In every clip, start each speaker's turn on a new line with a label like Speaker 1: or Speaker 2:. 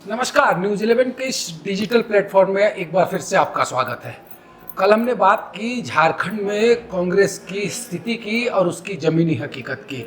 Speaker 1: नमस्कार, न्यूज़ 11 के इस डिजिटल प्लेटफॉर्म में एक बार फिर से आपका स्वागत है। कल हमने बात की झारखंड में कांग्रेस की स्थिति की और उसकी ज़मीनी हकीकत की।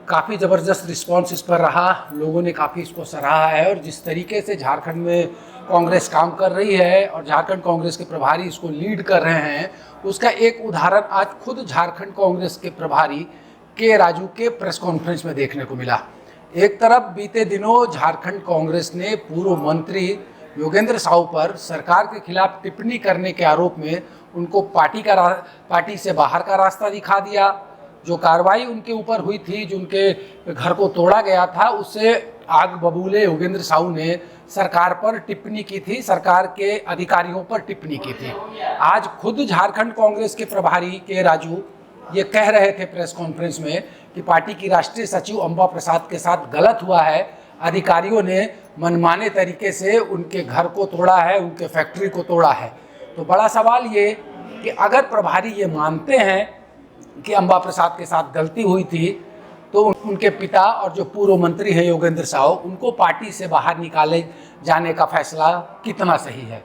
Speaker 1: काफ़ी ज़बरदस्त रिस्पांस इस पर रहा, लोगों ने काफ़ी इसको सराहा है और जिस तरीके से झारखंड में कांग्रेस काम कर रही है और झारखंड कांग्रेस के प्रभारी इसको लीड कर रहे हैं, उसका एक उदाहरण आज खुद झारखंड कांग्रेस के प्रभारी के राजू के प्रेस कॉन्फ्रेंस में देखने को मिला। एक तरफ बीते दिनों झारखंड कांग्रेस ने पूर्व मंत्री योगेंद्र साहू पर सरकार के खिलाफ टिप्पणी करने के आरोप में उनको पार्टी से बाहर का रास्ता दिखा दिया। जो कार्रवाई उनके ऊपर हुई थी, जो उनके घर को तोड़ा गया था, उससे आग बबूले योगेंद्र साहू ने सरकार पर टिप्पणी की थी, सरकार के अधिकारियों पर टिप्पणी की थी। आज खुद झारखंड कांग्रेस के प्रभारी के राजू ये कह रहे थे प्रेस कॉन्फ्रेंस में कि पार्टी की राष्ट्रीय सचिव अंबा प्रसाद के साथ गलत हुआ है, अधिकारियों ने मनमाने तरीके से उनके घर को तोड़ा है, उनके फैक्ट्री को तोड़ा है। तो बड़ा सवाल ये कि अगर प्रभारी ये मानते हैं कि अंबा प्रसाद के साथ गलती हुई थी, तो उनके पिता और जो पूर्व मंत्री हैं योगेंद्र साहू, उनको पार्टी से बाहर निकाले जाने का फैसला कितना सही है।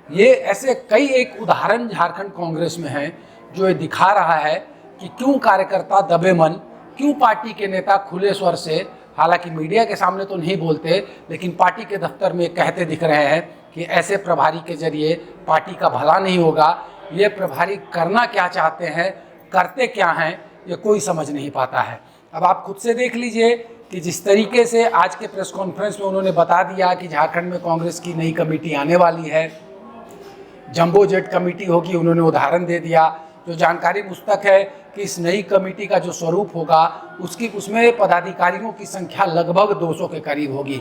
Speaker 1: ये ऐसे कई एक उदाहरण झारखंड कांग्रेस में हैं जो ये दिखा रहा है कि क्यों कार्यकर्ता दबे मन, क्यों पार्टी के नेता खुले स्वर से, हालांकि मीडिया के सामने तो नहीं बोलते, लेकिन पार्टी के दफ्तर में कहते दिख रहे हैं कि ऐसे प्रभारी के जरिए पार्टी का भला नहीं होगा। ये प्रभारी करना क्या चाहते हैं, करते क्या हैं, ये कोई समझ नहीं पाता है। अब आप खुद से देख लीजिए कि जिस तरीके से आज के प्रेस कॉन्फ्रेंस में उन्होंने बता दिया कि झारखंड में कांग्रेस की नई कमेटी आने वाली है, जंबो जेट कमेटी होगी, उन्होंने उदाहरण दे दिया। जो जानकारी पुस्तक है कि इस नई कमेटी का जो स्वरूप होगा उसमें पदाधिकारियों की संख्या लगभग 200 के करीब होगी।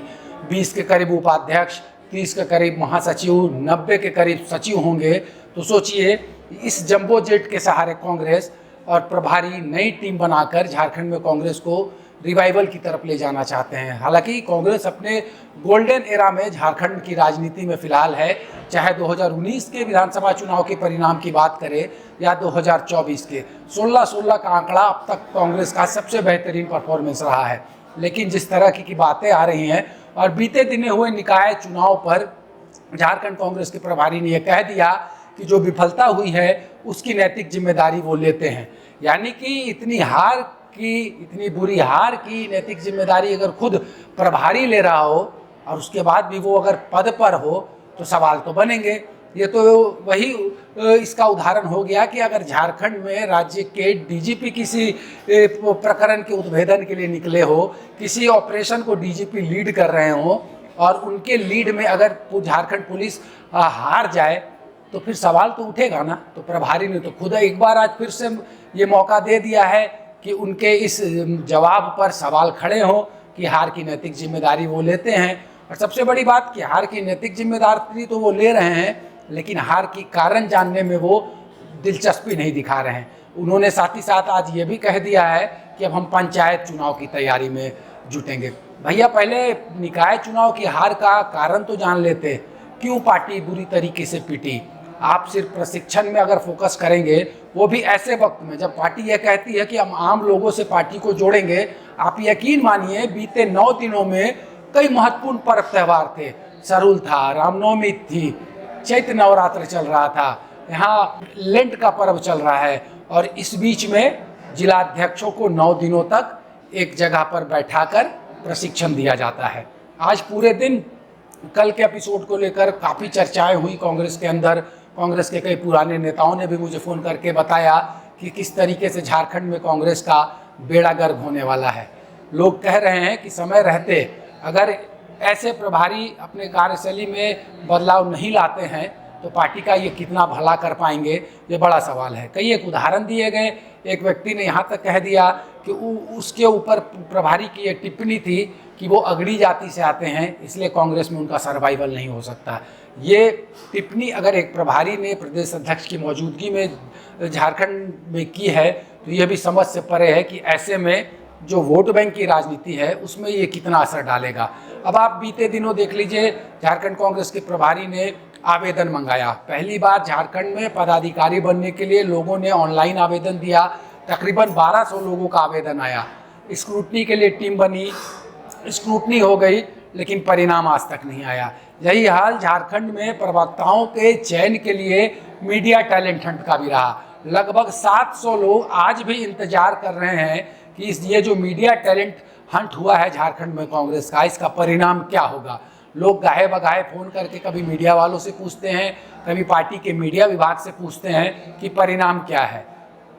Speaker 1: 20 के करीब उपाध्यक्ष, 30 के करीब महासचिव, 90 के करीब सचिव होंगे। तो सोचिए, इस जंबो जेट के सहारे कांग्रेस और प्रभारी नई टीम बनाकर झारखंड में कांग्रेस को रिवाइवल की तरफ ले जाना चाहते हैं। हालांकि कांग्रेस अपने गोल्डन एरा में झारखंड की राजनीति में फिलहाल है, चाहे 2019 के विधानसभा चुनाव के परिणाम की बात करें या 2024 के 16-16 का आंकड़ा अब तक कांग्रेस का सबसे बेहतरीन परफॉर्मेंस रहा है। लेकिन जिस तरह की बातें आ रही हैं और बीते दिने हुए निकाय चुनाव पर झारखंड कांग्रेस के प्रभारी ने यह कह दिया कि जो विफलता हुई है उसकी नैतिक जिम्मेदारी वो लेते हैं। यानी कि इतनी बुरी हार की नैतिक जिम्मेदारी अगर खुद प्रभारी ले रहा हो और उसके बाद भी वो अगर पद पर हो तो सवाल तो बनेंगे। ये तो वही इसका उदाहरण हो गया कि अगर झारखंड में राज्य के डीजीपी किसी प्रकरण के उद्भेदन के लिए निकले हो, किसी ऑपरेशन को डीजीपी लीड कर रहे हो और उनके लीड में अगर झारखंड पुलिस हार जाए तो फिर सवाल तो उठेगा ना। तो प्रभारी ने तो खुद एक बार आज फिर से ये मौका दे दिया है कि उनके इस जवाब पर सवाल खड़े हों कि हार की नैतिक जिम्मेदारी वो लेते हैं। और सबसे बड़ी बात कि हार की नैतिक जिम्मेदारी तो वो ले रहे हैं, लेकिन हार की कारण जानने में वो दिलचस्पी नहीं दिखा रहे हैं। उन्होंने साथ ही साथ आज ये भी कह दिया है कि अब हम पंचायत चुनाव की तैयारी में जुटेंगे। भैया, पहले निकाय चुनाव की हार का कारण तो जान लेते, क्यों पार्टी बुरी तरीके से पिटी। आप सिर्फ प्रशिक्षण में अगर फोकस करेंगे, वो भी ऐसे वक्त में जब पार्टी यह कहती है कि हम आम लोगों से पार्टी को जोड़ेंगे। आप यकीन मानिए, बीते 9 दिनों में कई महत्वपूर्ण पर्व त्यौहार थे। सरुल था, रामनवमी थी, चैत्र नवरात्र चल रहा था, यहाँ लेंट का पर्व चल रहा है और इस बीच में जिलाध्यक्षों को 9 दिनों तक एक जगह पर बैठाकर प्रशिक्षण दिया जाता है। आज पूरे दिन कल के एपिसोड को लेकर काफ़ी चर्चाएं हुई कांग्रेस के अंदर। कांग्रेस के कई पुराने नेताओं ने भी मुझे फ़ोन करके बताया कि किस तरीके से झारखंड में कांग्रेस का बेड़ा गर्क होने वाला है। लोग कह रहे हैं कि समय रहते अगर ऐसे प्रभारी अपने कार्यशैली में बदलाव नहीं लाते हैं तो पार्टी का ये कितना भला कर पाएंगे, ये बड़ा सवाल है। कई एक उदाहरण दिए गए। एक व्यक्ति ने यहाँ तक कह दिया कि उसके ऊपर प्रभारी की ये टिप्पणी थी कि वो अगड़ी जाति से आते हैं, इसलिए कांग्रेस में उनका सर्वाइवल नहीं हो सकता। ये टिप्पणी अगर एक प्रभारी ने प्रदेश अध्यक्ष की मौजूदगी में झारखंड में की है तो ये भी समझ से परे है कि ऐसे में जो वोट बैंक की राजनीति है उसमें ये कितना असर डालेगा। अब आप बीते दिनों देख लीजिए, झारखंड कांग्रेस के प्रभारी ने आवेदन मंगाया। पहली बार झारखंड में पदाधिकारी बनने के लिए लोगों ने ऑनलाइन आवेदन दिया। तकरीबन 1200 लोगों का आवेदन आया। स्क्रूटनी के लिए टीम बनी, स्क्रूटनी हो गई, लेकिन परिणाम आज तक नहीं आया। यही हाल झारखंड में प्रवक्ताओं के चयन के लिए मीडिया टैलेंट हंट का भी रहा। लगभग 700 लोग आज भी इंतजार कर रहे हैं कि ये जो मीडिया टैलेंट हंट हुआ है झारखंड में कांग्रेस का, इसका परिणाम क्या होगा। लोग गाहे बगाहे फ़ोन करके कभी मीडिया वालों से पूछते हैं, कभी पार्टी के मीडिया विभाग से पूछते हैं कि परिणाम क्या है,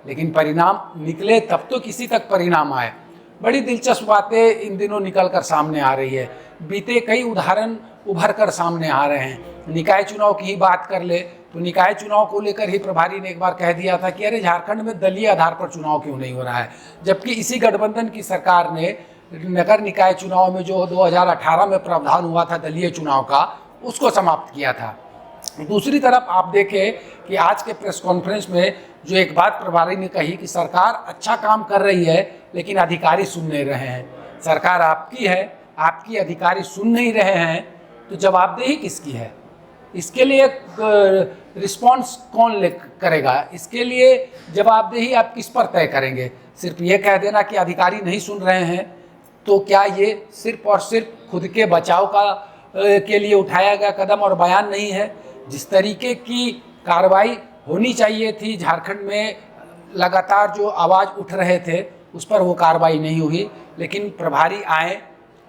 Speaker 1: लेकिन परिणाम निकले तब तो किसी तक परिणाम आए। बड़ी दिलचस्प बातें इन दिनों निकल कर सामने आ रही है। बीते कई उदाहरण उभर कर सामने आ रहे हैं। निकाय चुनाव की ही बात कर ले तो निकाय चुनाव को लेकर ही प्रभारी ने एक बार कह दिया था कि अरे झारखंड में दलीय आधार पर चुनाव क्यों नहीं हो रहा है, जबकि इसी गठबंधन की सरकार ने नगर निकाय चुनाव में जो 2018 में प्रावधान हुआ था दलीय चुनाव का, उसको समाप्त किया था। दूसरी तरफ आप देखें कि आज के प्रेस कॉन्फ्रेंस में जो एक बात प्रभारी ने कही कि सरकार अच्छा काम कर रही है लेकिन अधिकारी सुन नहीं रहे हैं। सरकार आपकी है, आपकी अधिकारी सुन नहीं रहे हैं, तो जवाबदेही किसकी है? इसके लिए रिस्पॉन्स कौन करेगा? इसके लिए जवाबदेही आप किस पर तय करेंगे? सिर्फ ये कह देना कि अधिकारी नहीं सुन रहे हैं, तो क्या ये सिर्फ और सिर्फ खुद के बचाव के लिए उठाया गया कदम और बयान नहीं है? जिस तरीके की कार्रवाई होनी चाहिए थी, झारखंड में लगातार जो आवाज़ उठ रहे थे उस पर वो कार्रवाई नहीं हुई, लेकिन प्रभारी आए,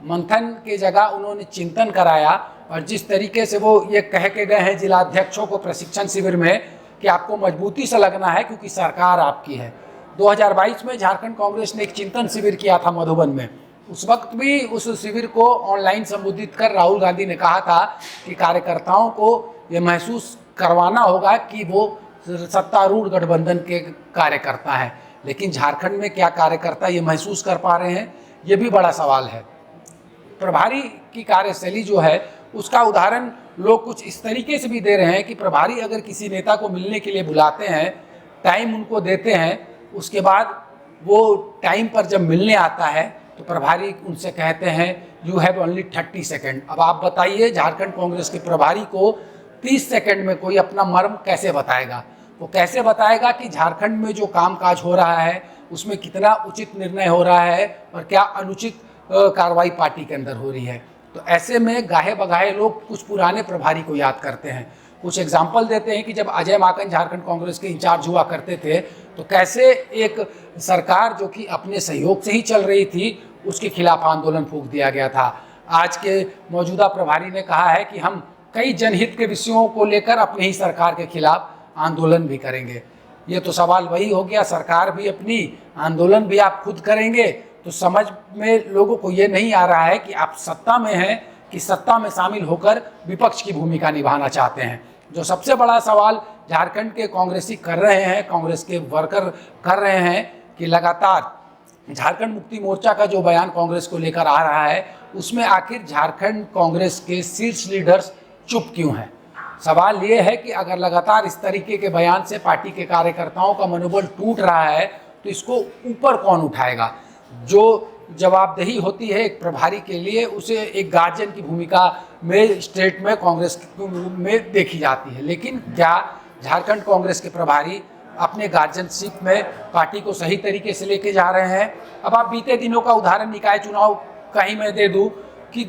Speaker 1: मंथन के जगह उन्होंने चिंतन कराया और जिस तरीके से वो ये कह के गए हैं जिलाध्यक्षों को प्रशिक्षण शिविर में कि आपको मजबूती से लगना है क्योंकि सरकार आपकी है। 2022 में झारखंड कांग्रेस ने एक चिंतन शिविर किया था मधुबन में। उस वक्त भी उस शिविर को ऑनलाइन संबोधित कर राहुल गांधी ने कहा था कि कार्यकर्ताओं को ये महसूस करवाना होगा कि वो सत्तारूढ़ गठबंधन के कार्यकर्ता हैं। लेकिन झारखंड में क्या कार्यकर्ता ये महसूस कर पा रहे हैं, ये भी बड़ा सवाल है। प्रभारी की कार्यशैली जो है उसका उदाहरण लोग कुछ इस तरीके से भी दे रहे हैं कि प्रभारी अगर किसी नेता को मिलने के लिए बुलाते हैं, टाइम उनको देते हैं, उसके बाद वो टाइम पर जब मिलने आता है तो प्रभारी उनसे कहते हैं यू हैव ओनली 30 सेकेंड। अब आप बताइए झारखंड कांग्रेस के प्रभारी को 30 सेकेंड में कोई अपना मर्म कैसे बताएगा? वो कैसे बताएगा कि झारखंड में जो कामकाज हो रहा है उसमें कितना उचित निर्णय हो रहा है और क्या अनुचित कार्रवाई पार्टी के अंदर हो रही है? तो ऐसे में गाहे बगाहे लोग कुछ पुराने प्रभारी को याद करते हैं। कुछ एग्जाम्पल देते हैं कि जब अजय माकन झारखंड कांग्रेस के इंचार्ज हुआ करते थे तो कैसे एक सरकार जो कि अपने सहयोग से ही चल रही थी उसके खिलाफ आंदोलन फूंक दिया गया था। आज के मौजूदा प्रभारी ने कहा है कि हम कई जनहित के विषयों को लेकर अपनी ही सरकार के खिलाफ आंदोलन भी करेंगे। ये तो सवाल वही हो गया, सरकार भी अपनी, आंदोलन भी आप खुद करेंगे। तो समझ में लोगों को ये नहीं आ रहा है कि आप सत्ता में हैं कि सत्ता में शामिल होकर विपक्ष की भूमिका निभाना चाहते हैं। जो सबसे बड़ा सवाल झारखंड के कांग्रेसी कर रहे हैं, कांग्रेस के वर्कर कर रहे हैं कि लगातार झारखंड मुक्ति मोर्चा का जो बयान कांग्रेस को लेकर आ रहा है उसमें आखिर झारखंड कांग्रेस के शीर्ष लीडर्स चुप क्यों हैं? सवाल ये है कि अगर लगातार इस तरीके के बयान से पार्टी के कार्यकर्ताओं का मनोबल टूट रहा है तो इसको ऊपर कौन उठाएगा? जो जवाबदेही होती है एक प्रभारी के लिए, उसे एक गार्जियन की भूमिका में स्टेट में कांग्रेस में देखी जाती है। लेकिन क्या झारखंड कांग्रेस के प्रभारी अपने गार्जियनशिप में पार्टी को सही तरीके से लेके जा रहे हैं? अब आप बीते दिनों का उदाहरण निकाय चुनाव का ही मैं दे दूं कि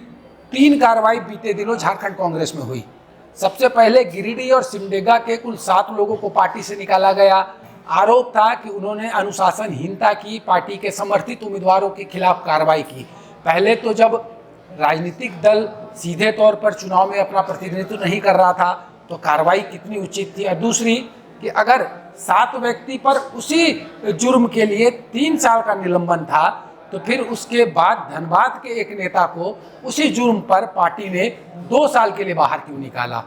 Speaker 1: 3 कार्रवाई बीते दिनों झारखंड कांग्रेस में हुई। सबसे पहले गिरिडीह और सिमडेगा के कुल 7 लोगों को पार्टी से निकाला गया। आरोप था कि उन्होंने अनुशासनहीनता की, पार्टी के समर्थित उम्मीदवारों के खिलाफ कार्रवाई की। पहले तो जब राजनीतिक दल सीधे तौर पर चुनाव में अपना प्रतिनिधित्व नहीं कर रहा था तो कार्रवाई कितनी उचित थी। और दूसरी कि अगर 7 व्यक्ति पर उसी जुर्म के लिए 3 साल का निलंबन था तो फिर उसके बाद धनबाद के एक नेता को उसी जुर्म पर पार्टी ने 2 साल के लिए बाहर क्यों निकाला?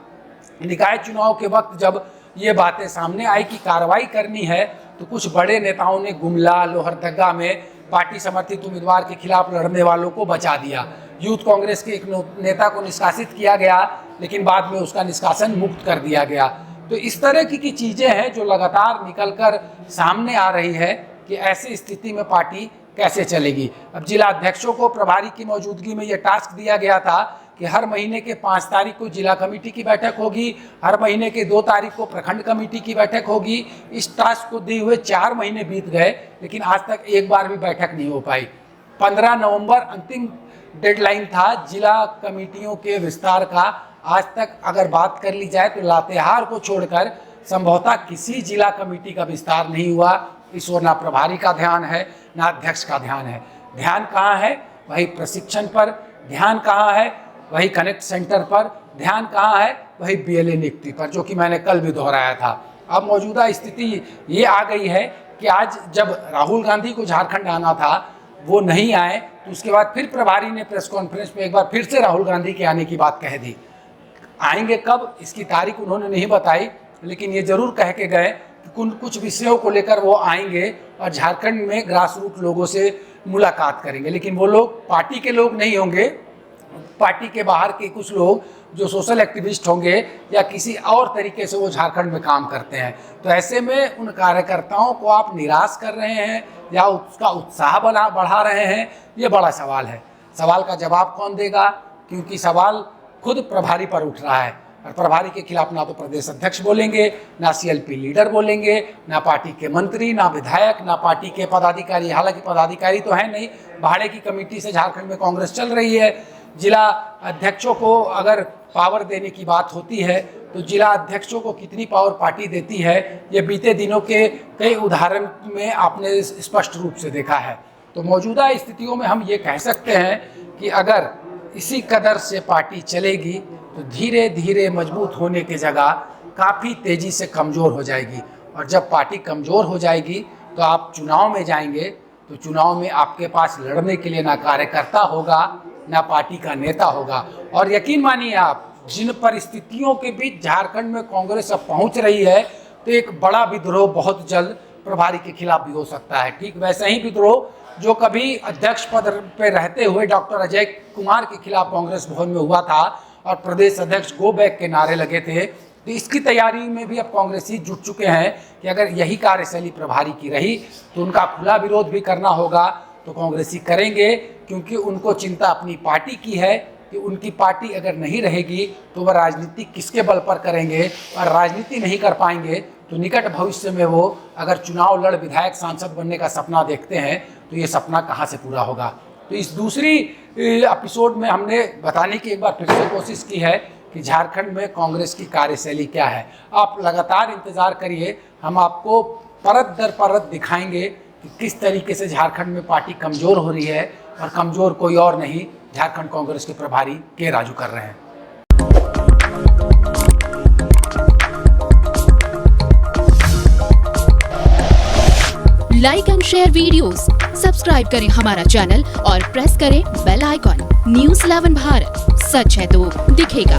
Speaker 1: निकाय चुनाव के वक्त जब ये बातें सामने आई कि कार्रवाई करनी है तो कुछ बड़े नेताओं ने गुमला, लोहरदगा में पार्टी समर्थित उम्मीदवार के खिलाफ लड़ने वालों को बचा दिया। यूथ कांग्रेस के एक नेता को निष्कासित किया गया, लेकिन बाद में उसका निष्कासन मुक्त कर दिया गया। तो इस तरह की चीज़ें हैं जो लगातार निकलकर सामने आ रही है कि ऐसी स्थिति में पार्टी कैसे चलेगी। अब जिला अध्यक्षों को प्रभारी की मौजूदगी में ये टास्क दिया गया था कि हर महीने के 5 तारीख को जिला कमेटी की बैठक होगी, हर महीने के 2 तारीख को प्रखंड कमेटी की बैठक होगी। इस टास्क को दिए हुए 4 महीने बीत गए, लेकिन आज तक एक बार भी बैठक नहीं हो पाई। 15 नवंबर अंतिम डेडलाइन था जिला कमेटियों के विस्तार का। आज तक अगर बात कर ली जाए तो लातेहार को छोड़कर संभवतः किसी जिला कमेटी का विस्तार नहीं हुआ। इस ओर ना प्रभारी का ध्यान है ना अध्यक्ष का ध्यान है। ध्यान कहाँ है? वही प्रशिक्षण पर। ध्यान कहाँ है? वही कनेक्ट सेंटर पर। ध्यान कहाँ है? वही बीएलए नियुक्ति पर, जो कि मैंने कल भी दोहराया था। अब मौजूदा स्थिति ये आ गई है कि आज जब राहुल गांधी को झारखंड आना था वो नहीं आए, तो उसके बाद फिर प्रभारी ने प्रेस कॉन्फ्रेंस में एक बार फिर से राहुल गांधी के आने की बात कह दी। आएंगे कब, इसकी तारीख उन्होंने नहीं बताई, लेकिन ये जरूर कह के गए कि कुछ विषयों को लेकर वो आएंगे और झारखंड में ग्रास रूट लोगों से मुलाकात करेंगे। लेकिन वो लोग पार्टी के लोग नहीं होंगे, पार्टी के बाहर के कुछ लोग जो सोशल एक्टिविस्ट होंगे या किसी और तरीके से वो झारखंड में काम करते हैं। तो ऐसे में उन कार्यकर्ताओं को आप निराश कर रहे हैं या उसका उत्साह बढ़ा रहे हैं, ये बड़ा सवाल है। सवाल का जवाब कौन देगा? क्योंकि सवाल खुद प्रभारी पर उठ रहा है और प्रभारी के खिलाफ ना तो प्रदेश अध्यक्ष बोलेंगे, ना सीएलपी लीडर बोलेंगे, ना पार्टी के मंत्री, ना विधायक, ना पार्टी के पदाधिकारी। हालांकि पदाधिकारी तो है नहीं, भाड़े की कमेटी से झारखंड में कांग्रेस चल रही है। जिला अध्यक्षों को अगर पावर देने की बात होती है तो जिला अध्यक्षों को कितनी पावर पार्टी देती है, ये बीते दिनों के कई उदाहरण में आपने स्पष्ट रूप से देखा है। तो मौजूदा स्थितियों में हम ये कह सकते हैं कि अगर इसी कदर से पार्टी चलेगी तो धीरे धीरे मजबूत होने की जगह काफ़ी तेज़ी से कमज़ोर हो जाएगी। और जब पार्टी कमज़ोर हो जाएगी तो आप चुनाव में जाएंगे तो चुनाव में आपके पास लड़ने के लिए ना कार्यकर्ता होगा ना पार्टी का नेता होगा। और यकीन मानिए आप, जिन परिस्थितियों के बीच झारखंड में कांग्रेस अब पहुंच रही है तो एक बड़ा विद्रोह बहुत जल्द प्रभारी के खिलाफ भी हो सकता है। ठीक वैसा ही विद्रोह जो कभी अध्यक्ष पद पर रहते हुए डॉक्टर अजय कुमार के खिलाफ कांग्रेस भवन में हुआ था और प्रदेश अध्यक्ष गो बैक के नारे लगे थे। तो इसकी तैयारी में भी अब कांग्रेसी जुट चुके हैं कि अगर यही कार्यशैली प्रभारी की रही तो उनका खुला विरोध भी करना होगा। तो कांग्रेसी करेंगे, क्योंकि उनको चिंता अपनी पार्टी की है कि उनकी पार्टी अगर नहीं रहेगी तो वह राजनीति किसके बल पर करेंगे, और राजनीति नहीं कर पाएंगे तो निकट भविष्य में वो अगर चुनाव लड़ विधायक सांसद बनने का सपना देखते हैं तो ये सपना कहाँ से पूरा होगा। तो इस दूसरी एपिसोड में हमने बताने की एक बार फिर से कोशिश की है कि झारखंड में कांग्रेस की कार्यशैली क्या है। आप लगातार इंतजार करिए, हम आपको परत दर परत दिखाएंगे कि किस तरीके से झारखंड में पार्टी कमज़ोर हो रही है, और कमज़ोर कोई और नहीं, झारखंड कांग्रेस के प्रभारी के राजू कर रहे हैं।
Speaker 2: Like and share videos, subscribe करें हमारा चैनल और प्रेस करें बेल आइकॉन। News 11 भारत, सच है तो दिखेगा।